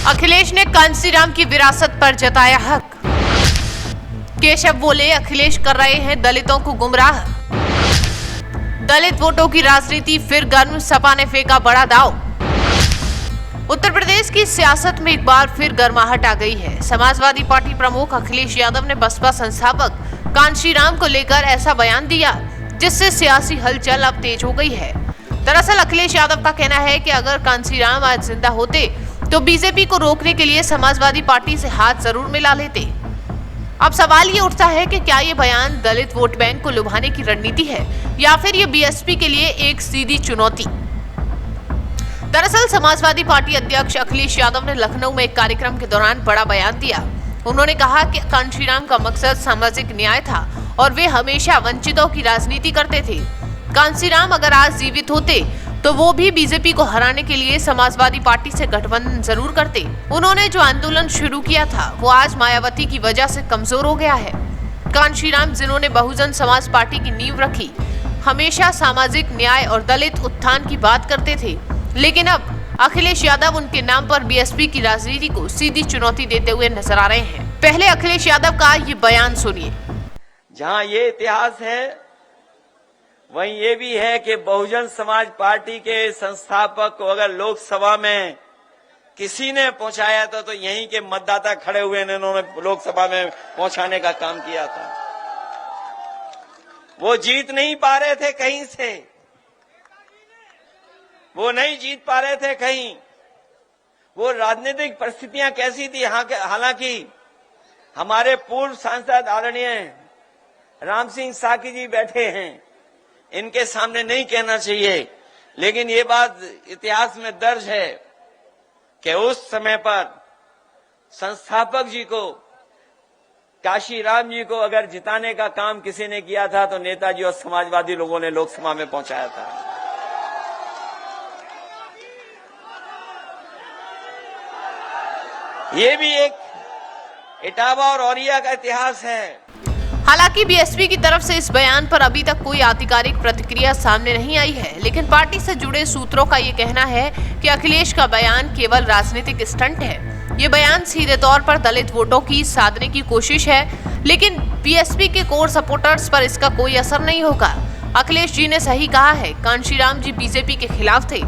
अखिलेश ने कांसीराम की विरासत पर जताया हक। केशव बोले, अखिलेश कर रहे हैं दलितों को गुमराह। दलित वोटों की राजनीति फिर गर्म, सपा ने फेंका बड़ा दांव। उत्तर प्रदेश की सियासत में एक बार फिर गर्माहट आ गई है। समाजवादी पार्टी प्रमुख अखिलेश यादव ने बसपा संस्थापक कांशीराम को लेकर ऐसा बयान दिया जिससे सियासी हलचल अब तेज हो गई है। दरअसल अखिलेश यादव का कहना है कि अगर कांशीराम आज जिंदा होते तो बीजेपी को रोकने के लिए समाजवादी पार्टी से हाथ जरूर मिला लेते। अब सवाल ये उठता है कि क्या ये बयान दलित वोट बैंक को लुभाने की रणनीति है या फिर ये बीएसपी के लिए एक सीधी चुनौती। दरअसल समाजवादी पार्टी अध्यक्ष अखिलेश यादव ने लखनऊ में एक कार्यक्रम के दौरान बड़ा बयान दिया। उन्होंने कहा कि कांशीराम का मकसद सामाजिक न्याय था और वे हमेशा वंचितों की राजनीति करते थे। कांशीराम अगर आज जीवित होते तो वो भी बीजेपी को हराने के लिए समाजवादी पार्टी से गठबंधन जरूर करते। उन्होंने जो आंदोलन शुरू किया था वो आज मायावती की वजह से कमजोर हो गया है। कांशीराम जिन्होंने बहुजन समाज पार्टी की नींव रखी, हमेशा सामाजिक न्याय और दलित उत्थान की बात करते थे, लेकिन अब अखिलेश यादव उनके नाम पर बीएसपी की राजनीति को सीधी चुनौती देते हुए नजर आ रहे हैं। पहले अखिलेश यादव का ये बयान सुनिए। जहां ये इतिहास है वहीं ये भी है कि बहुजन समाज पार्टी के संस्थापक को अगर लोकसभा में किसी ने पहुंचाया था तो यहीं के मतदाता खड़े हुए ने उन्होंने लोकसभा में पहुंचाने का काम किया था। वो जीत नहीं पा रहे थे कहीं से, वो नहीं जीत पा रहे थे कहीं। वो राजनीतिक परिस्थितियां कैसी थी, हालांकि हमारे पूर्व सांसद आदरणीय राम सिंह साकी जी बैठे हैं, इनके सामने नहीं कहना चाहिए, लेकिन ये बात इतिहास में दर्ज है कि उस समय पर संस्थापक जी को, कांशीराम जी को अगर जिताने का काम किसी ने किया था तो नेताजी और समाजवादी लोगों ने लोकसभा में पहुंचाया था। ये भी एक इटावा और औरिया का इतिहास है। हालांकि बीएसपी की तरफ से इस बयान पर अभी तक कोई आधिकारिक प्रतिक्रिया सामने नहीं आई है, लेकिन पार्टी से जुड़े सूत्रों का ये कहना है कि अखिलेश का बयान केवल राजनीतिक स्टंट है। ये बयान सीधे तौर पर दलित वोटों की साधने की कोशिश है, लेकिन बीएसपी के कोर सपोर्टर्स पर इसका कोई असर नहीं होगा। अखिलेश जी ने सही कहा है, कांशीराम जी बीजेपी के खिलाफ थे,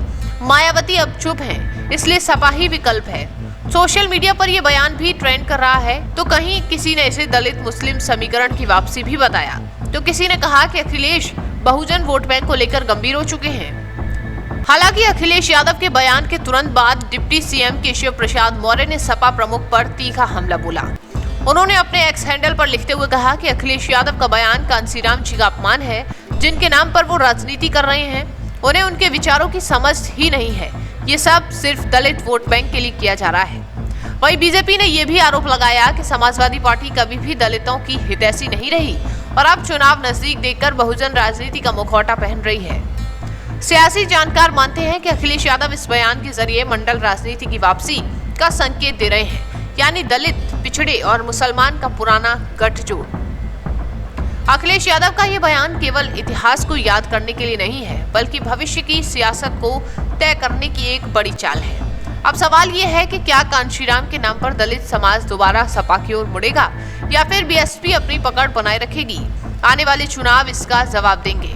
मायावती अब चुप है, इसलिए सपा ही विकल्प है। सोशल मीडिया पर यह बयान भी ट्रेंड कर रहा है, तो कहीं किसी ने इसे दलित मुस्लिम समीकरण की वापसी भी बताया, तो किसी ने कहा कि अखिलेश बहुजन वोट बैंक को लेकर गंभीर हो चुके हैं। हालांकि अखिलेश यादव के बयान के तुरंत बाद डिप्टी सीएम केशव प्रसाद मौर्य ने सपा प्रमुख पर तीखा हमला बोला। उन्होंने अपने एक्स हैंडल पर लिखते हुए कहा कि अखिलेश यादव का बयान कांशीराम जी का अपमान है, जिनके नाम पर वो राजनीति कर रहे हैं। उन्हें उनके विचारों की समझ ही नहीं है, ये सब सिर्फ दलित वोट बैंक के लिए किया जा रहा है। वहीं बीजेपी ने यह भी आरोप लगाया कि समाजवादी पार्टी कभी भी दलितों की हितैषी नहीं रही और अब चुनाव नजदीक देखकर बहुजन राजनीति का मुखौटा पहन रही है। सियासी जानकार मानते हैं कि अखिलेश यादव इस बयान के जरिए मंडल राजनीति की वापसी का संकेत दे रहे हैं, यानी दलित, पिछड़े और मुसलमान का पुराना गठजोड़। अखिलेश यादव का ये बयान केवल इतिहास को याद करने के लिए नहीं है, बल्कि भविष्य की सियासत को तय करने की एक बड़ी चाल है। अब सवाल ये है कि क्या कांशीराम के नाम पर दलित समाज दोबारा सपा की ओर मुड़ेगा या फिर बीएसपी अपनी पकड़ बनाए रखेगी। आने वाले चुनाव इसका जवाब देंगे।